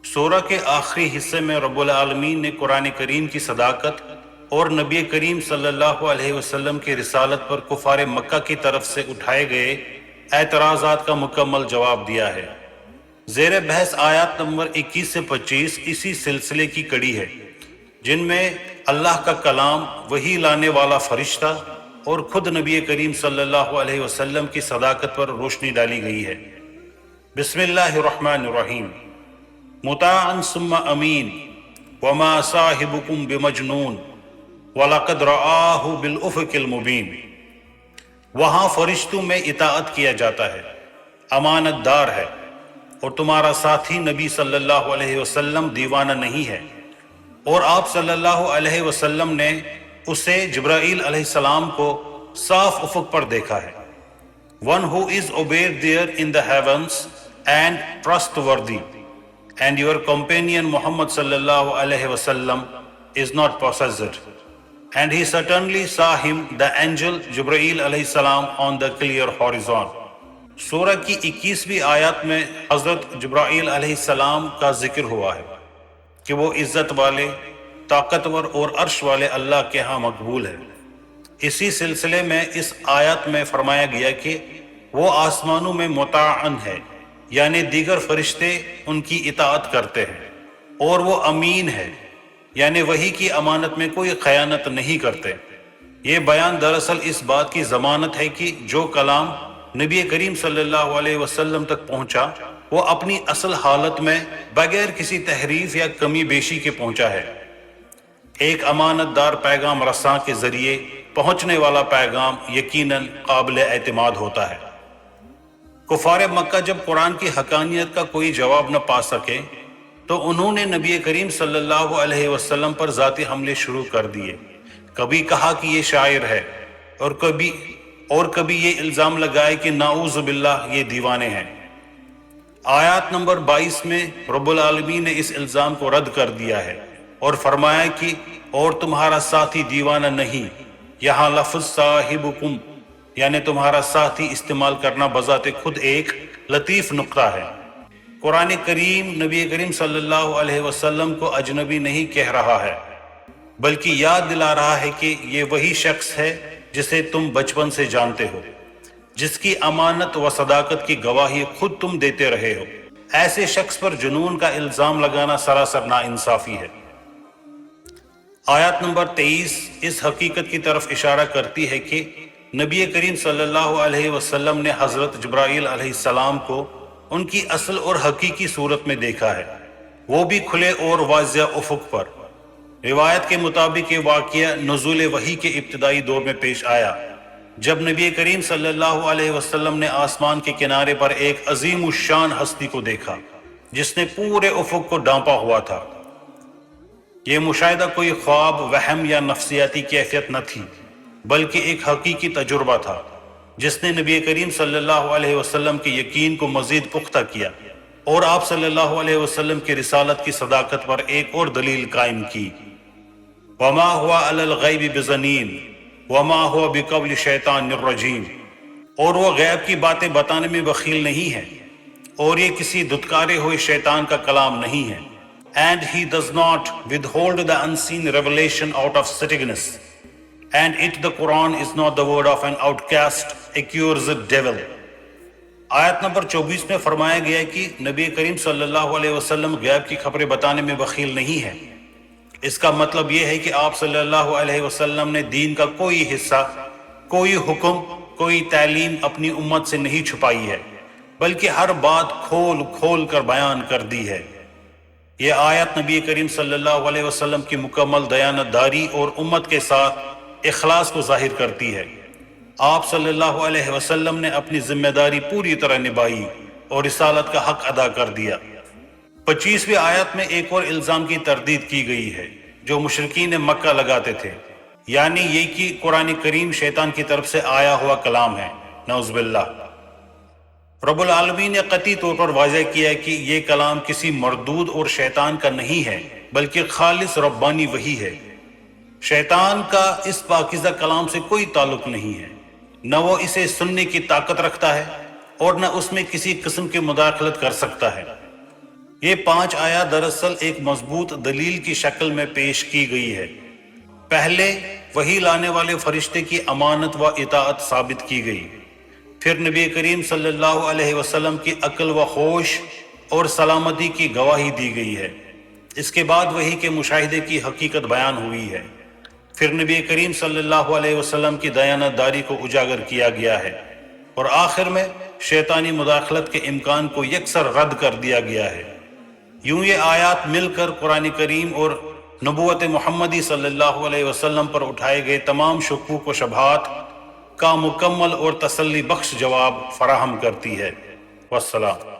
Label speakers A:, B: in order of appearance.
A: سورہ کے آخری حصے میں رب العالمین نے قرآن کریم کی صداقت اور نبی کریم صلی اللہ علیہ وسلم کی رسالت پر کفار مکہ کی طرف سے اٹھائے گئے اعتراضات کا مکمل جواب دیا ہے۔ زیر بحث آیات نمبر 21 سے 25 اسی سلسلے کی کڑی ہے، جن میں اللہ کا کلام، وحی لانے والا فرشتہ اور خود نبی کریم صلی اللہ علیہ وسلم کی صداقت پر روشنی ڈالی گئی ہے۔ بسم اللہ الرحمن الرحیم۔ مطاعا ثم امین وما صاحبکم بمجنون وَلَقَدْ رَآهُ بِالْأُفُقِ الْمُبِينِ۔ وہاں فرشتوں میں اطاعت کیا جاتا ہے، امانت دار ہے، اور تمہارا ساتھی نبی صلی اللہ علیہ وسلم دیوانہ نہیں ہے، اور آپ صلی اللہ علیہ وسلم نے اسے جبرائیل علیہ السلام کو صاف افق پر دیکھا ہے۔ One who is obeyed there in the heavens and trustworthy, and your companion Muhammad sallallahu alaihi wasallam is not possessed. And he certainly saw him, the angel Jibreel alayhi salam, on the clear horizon. سورہ کی 21ویں آیات میں حضرت جبرائیل علیہ السلام کا ذکر ہوا ہے کہ وہ عزت والے، طاقتور اور عرش والے اللہ کے ہاں مقبول ہے۔ اسی سلسلے میں اس آیت میں فرمایا گیا کہ وہ آسمانوں میں مطاعن ہے، یعنی دیگر فرشتے ان کی اطاعت کرتے ہیں، اور وہ امین ہے، یعنی وحی کی امانت میں کوئی خیانت نہیں کرتے۔ یہ بیان دراصل اس بات کی ضمانت ہے کہ جو کلام نبی کریم صلی اللہ علیہ وسلم تک پہنچا وہ اپنی اصل حالت میں بغیر کسی تحریف یا کمی بیشی کے پہنچا ہے۔ ایک امانت دار پیغام رساں کے ذریعے پہنچنے والا پیغام یقیناً قابل اعتماد ہوتا ہے۔ کفار مکہ جب قرآن کی حقانیت کا کوئی جواب نہ پا سکے تو انہوں نے نبی کریم صلی اللہ علیہ وسلم پر ذاتی حملے شروع کر دیے۔ کبھی کہا کہ یہ شاعر ہے، اور کبھی یہ الزام لگائے کہ نعوذ باللہ یہ دیوانے ہیں۔ آیات نمبر 22 میں رب العالمین نے اس الزام کو رد کر دیا ہے اور فرمایا کہ اور تمہارا ساتھی دیوانہ نہیں۔ یہاں لفظ صاحبکم یعنی تمہارا ساتھی استعمال کرنا بذات خود ایک لطیف نقطہ ہے۔ قرآن کریم نبی کریم صلی اللہ علیہ وسلم کو اجنبی نہیں کہہ رہا ہے، بلکہ یاد دلا رہا ہے کہ یہ وہی شخص ہے جسے تم بچپن سے جانتے ہو، جس کی امانت و صداقت کی گواہی خود تم دیتے رہے ہو۔ ایسے شخص پر جنون کا الزام لگانا سراسر ناانصافی ہے۔ آیات نمبر 23 اس حقیقت کی طرف اشارہ کرتی ہے کہ نبی کریم صلی اللہ علیہ وسلم نے حضرت جبرائیل علیہ السلام کو ان کی اصل اور حقیقی صورت میں دیکھا ہے، وہ بھی کھلے اور واضح افق پر۔ روایت کے مطابق یہ واقعہ نزول وحی کے ابتدائی دور میں پیش آیا، جب نبی کریم صلی اللہ علیہ وسلم نے آسمان کے کنارے پر ایک عظیم الشان ہستی کو دیکھا جس نے پورے افق کو ڈھانپا ہوا تھا۔ یہ مشاہدہ کوئی خواب، وہم یا نفسیاتی کیفیت نہ تھی، بلکہ ایک حقیقی تجربہ تھا جس نے نبی کریم صلی اللہ علیہ وسلم کے یقین کو مزید پختہ کیا اور آپ صلی اللہ علیہ وسلم کی رسالت کی صداقت پر ایک اور دلیل قائم کی۔ وما ہوا علی الغیب بضنین وما ہوا بقول شیطان الرجیم، اور وہ غیب کی باتیں بتانے میں بخیل نہیں ہے، اور یہ کسی دھتکارے ہوئے شیطان کا کلام نہیں ہے۔ And he does not withhold the unseen revelation out of stubbornness. And it, the Quran, is not the word of an outcast, accursed devil. آیت نمبر 24 میں فرمایا گیا ہے کہ نبی کریم صلی اللہ علیہ وسلم غیب کی خبریں بتانے میں بخیل نہیں ہے۔ اس کا مطلب یہ ہے کہ آپ صلی اللہ علیہ وسلم نے دین کا کوئی حصہ، کوئی حکم، کوئی تعلیم اپنی امت سے نہیں چھپائی ہے، بلکہ ہر بات کھول کھول کر بیان کر دی ہے۔ یہ آیت نبی کریم صلی اللہ علیہ وسلم کی مکمل دیانت داری اور امت کے ساتھ اخلاص کو ظاہر کرتی ہے۔ آپ صلی اللہ علیہ وسلم نے اپنی ذمہ داری پوری طرح نبھائی اور رسالت کا حق ادا کر دیا۔ 25ویں آیت میں ایک اور الزام کی تردید کی گئی ہے جو مشرکین مکہ لگاتے تھے، یعنی یہ کہ قرآن کریم شیطان کی طرف سے آیا ہوا کلام ہے، نعوذ باللہ۔ رب العالمین نے قطعی طور پر واضح کیا ہے کہ یہ کلام کسی مردود اور شیطان کا نہیں ہے، بلکہ خالص ربانی وحی ہے۔ شیطان کا اس پاکیزہ کلام سے کوئی تعلق نہیں ہے، نہ وہ اسے سننے کی طاقت رکھتا ہے اور نہ اس میں کسی قسم کی مداخلت کر سکتا ہے۔ یہ 5 آیات دراصل ایک مضبوط دلیل کی شکل میں پیش کی گئی ہے۔ پہلے وحی لانے والے فرشتے کی امانت و اطاعت ثابت کی گئی، پھر نبی کریم صلی اللہ علیہ وسلم کی عقل و ہوش اور سلامتی کی گواہی دی گئی ہے۔ اس کے بعد وحی کے مشاہدے کی حقیقت بیان ہوئی ہے، پھر نبی کریم صلی اللہ علیہ وسلم کی دیانت داری کو اجاگر کیا گیا ہے، اور آخر میں شیطانی مداخلت کے امکان کو یکسر رد کر دیا گیا ہے۔ یوں یہ آیات مل کر قرآن کریم اور نبوت محمدی صلی اللہ علیہ وسلم پر اٹھائے گئے تمام شکوک و شبہات کا مکمل اور تسلی بخش جواب فراہم کرتی ہے۔ والسلام۔